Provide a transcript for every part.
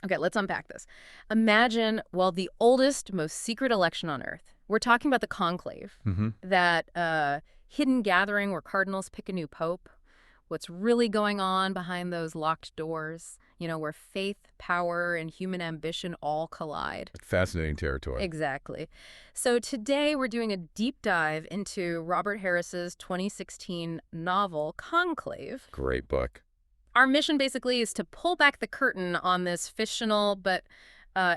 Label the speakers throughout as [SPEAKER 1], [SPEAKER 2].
[SPEAKER 1] Okay, let's unpack this. Imagine, well, the oldest, most secret election on Earth. We're talking about the Conclave,
[SPEAKER 2] Hmm.
[SPEAKER 1] that hidden gathering where cardinals pick a new pope. What's really going on behind those locked doors, where faith, power, and human ambition all collide.
[SPEAKER 2] Fascinating territory.
[SPEAKER 1] Exactly. So today we're doing a deep dive into Robert Harris's 2016 novel, Conclave.
[SPEAKER 2] Great book.
[SPEAKER 1] Our mission basically is to pull back the curtain on this fictional but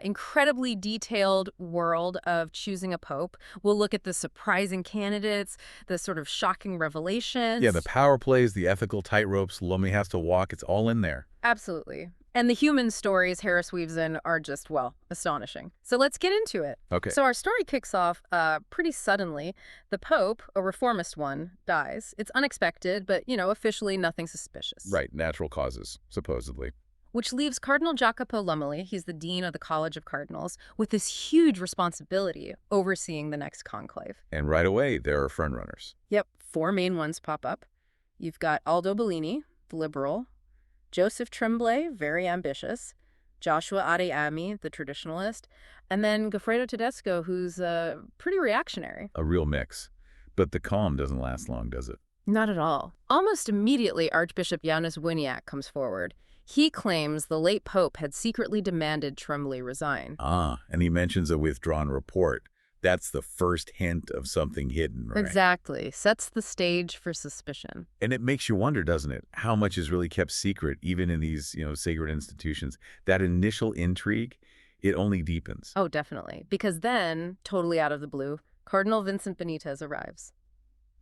[SPEAKER 1] incredibly detailed world of choosing a pope. We'll look at the surprising candidates, the sort of shocking
[SPEAKER 2] Yeah, the
[SPEAKER 1] revelations.
[SPEAKER 2] power plays, the ethical tightropes Lumley has to walk, it's all in there.
[SPEAKER 1] Absolutely. And the human stories Harris weaves in are just, well, astonishing. So let's get into it.
[SPEAKER 2] Okay.
[SPEAKER 1] So our story kicks off pretty suddenly. The Pope, a reformist one, dies. It's unexpected, but, officially nothing suspicious.
[SPEAKER 2] Right, natural causes, supposedly.
[SPEAKER 1] Which leaves Cardinal Jacopo Lumley, he's the dean of the College of Cardinals, with this huge responsibility overseeing the next conclave.
[SPEAKER 2] And right away, there are frontrunners.
[SPEAKER 1] Yep, four main ones pop up. You've got Aldo Bellini, the liberal, Joseph Tremblay, very ambitious, Joshua Ariami, the traditionalist, and then Goffredo Tedesco, who's pretty reactionary.
[SPEAKER 2] A real mix. But the calm doesn't last long, does it?
[SPEAKER 1] Not at all. Almost immediately, Archbishop Janusz Winiak comes forward. He claims the late pope had secretly demanded Tremblay resign.
[SPEAKER 2] And he mentions a withdrawn report. That's the first hint of something hidden, right?
[SPEAKER 1] Exactly. Sets the stage for suspicion.
[SPEAKER 2] And it makes you wonder, doesn't it, how much is really kept secret, even in these, sacred institutions. That initial intrigue, it only deepens.
[SPEAKER 1] Oh, definitely. Because then, totally out of the blue, Cardinal Vincent Benitez arrives.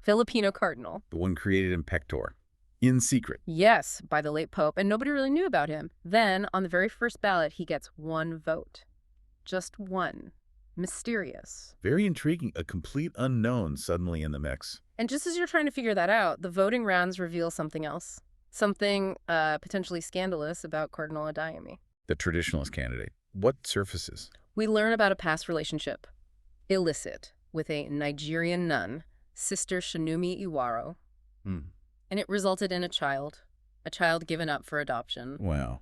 [SPEAKER 1] Filipino cardinal.
[SPEAKER 2] The one created in Pector, in secret.
[SPEAKER 1] Yes, by the late pope, and nobody really knew about him. Then, on the very first ballot, he gets one vote. Just one. Mysterious.
[SPEAKER 2] Very intriguing, a complete unknown suddenly in the mix.
[SPEAKER 1] And just as you're trying to figure that out, the voting rounds reveal something else. Something potentially scandalous about Cardinal Adayemi.
[SPEAKER 2] The traditionalist candidate. What surfaces?
[SPEAKER 1] We learn about a past relationship, illicit, with a Nigerian nun, Sister Shinumi Iwaro. And it resulted in a child given up for adoption.
[SPEAKER 2] Wow.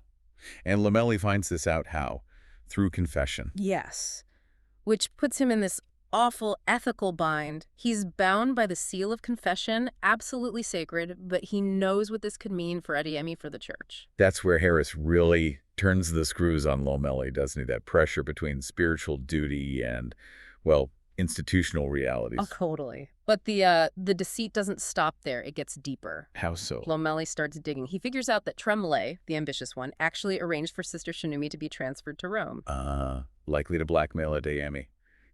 [SPEAKER 2] And Lamelli finds this out how? Through confession.
[SPEAKER 1] Yes. Which puts him in this awful ethical bind. He's bound by the seal of confession, absolutely sacred, but he knows what this could mean for Adeyemi for the church.
[SPEAKER 2] That's where Harris really turns the screws on Lomelli, doesn't he? That pressure between spiritual duty and, well, institutional realities.
[SPEAKER 1] Oh, totally. But the deceit doesn't stop there. It gets deeper.
[SPEAKER 2] How so?
[SPEAKER 1] Lomelli starts digging. He figures out that Tremblay, the ambitious one, actually arranged for Sister Shinumi to be transferred to Rome.
[SPEAKER 2] Likely to blackmail Adeyemi.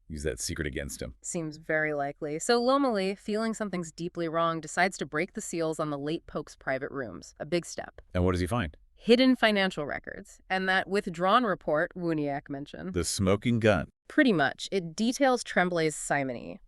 [SPEAKER 2] Use that secret against him.
[SPEAKER 1] Seems very likely. So Lomelli, feeling something's deeply wrong, decides to break the seals on the late Pope's private rooms. A big step.
[SPEAKER 2] And what does he find?
[SPEAKER 1] Hidden financial records. And that withdrawn report Wuniak mentioned.
[SPEAKER 2] The smoking gun.
[SPEAKER 1] Pretty much. It details Tremblay's simony.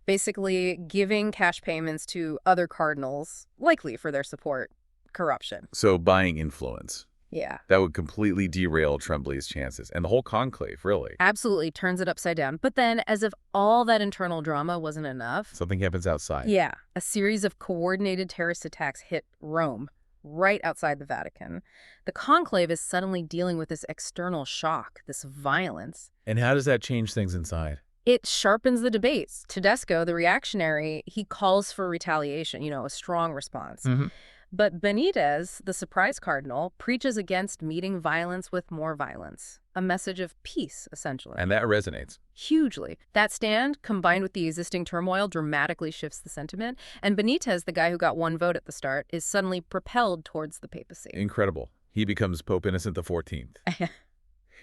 [SPEAKER 1] Basically giving cash payments to other cardinals, likely for their support. Corruption.
[SPEAKER 2] So buying influence.
[SPEAKER 1] Yeah.
[SPEAKER 2] That would completely derail Tremblay's chances. And the whole conclave, really.
[SPEAKER 1] Absolutely turns it upside down. But then, as if all that internal drama wasn't enough.
[SPEAKER 2] Something happens outside.
[SPEAKER 1] Yeah. A series of coordinated terrorist attacks hit Rome, right outside the Vatican. The conclave is suddenly dealing with this external shock, this violence.
[SPEAKER 2] And how does that change things inside?
[SPEAKER 1] It sharpens the debates. Tedesco, the reactionary, he calls for retaliation, a strong response. But Benitez, the surprise cardinal, preaches against meeting violence with more violence. A message of peace, essentially.
[SPEAKER 2] And that resonates.
[SPEAKER 1] Hugely. That stand, combined with the existing turmoil, dramatically shifts the sentiment. And Benitez, the guy who got one vote at the start, is suddenly propelled towards the papacy.
[SPEAKER 2] Incredible. He becomes Pope Innocent XIV.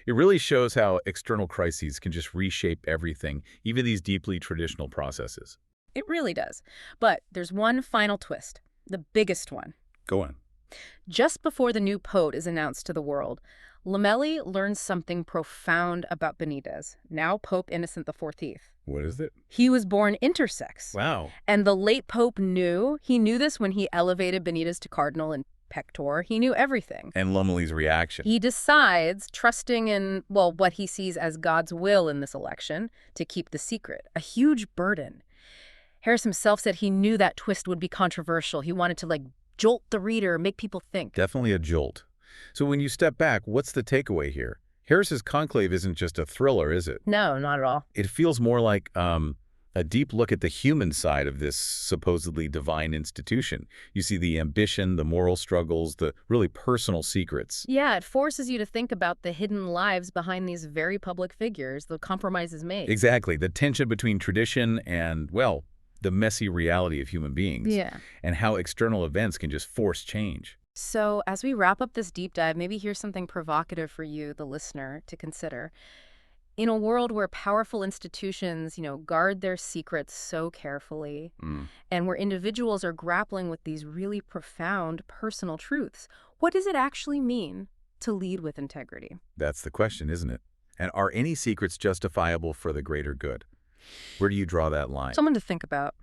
[SPEAKER 2] It really shows how external crises can just reshape everything, even these deeply traditional processes.
[SPEAKER 1] It really does. But there's one final twist. The biggest one.
[SPEAKER 2] Go on.
[SPEAKER 1] Just before the new pope is announced to the world, Lamelli learns something profound about Benitez, now Pope Innocent XIV.
[SPEAKER 2] What is it?
[SPEAKER 1] He was born intersex.
[SPEAKER 2] Wow.
[SPEAKER 1] And the late pope knew. He knew this when he elevated Benitez to cardinal in Pector. He knew everything.
[SPEAKER 2] And Lumley's reaction.
[SPEAKER 1] He decides, trusting in, well, what he sees as God's will in this election, to keep the secret. A huge burden. Harris himself said he knew that twist would be controversial. He wanted to, jolt the reader, make people think.
[SPEAKER 2] Definitely a jolt. So when you step back, what's the takeaway here? Harris's Conclave isn't just a thriller, is it?
[SPEAKER 1] No, not at all.
[SPEAKER 2] It feels more like a deep look at the human side of this supposedly divine institution. You see the ambition, the moral struggles, the really personal secrets.
[SPEAKER 1] Yeah, it forces you to think about the hidden lives behind these very public figures, the compromises made.
[SPEAKER 2] Exactly. The tension between tradition and, well, the messy reality of human beings.
[SPEAKER 1] Yeah.
[SPEAKER 2] And how external events can just force change.
[SPEAKER 1] So as we wrap up this deep dive, maybe here's something provocative for you, the listener, to consider. In a world where powerful institutions, guard their secrets so carefully, and where individuals are grappling with these really profound personal truths, what does it actually mean to lead with integrity?
[SPEAKER 2] That's the question, isn't it? And are any secrets justifiable for the greater good? Where do you draw that line?
[SPEAKER 1] Someone to think about.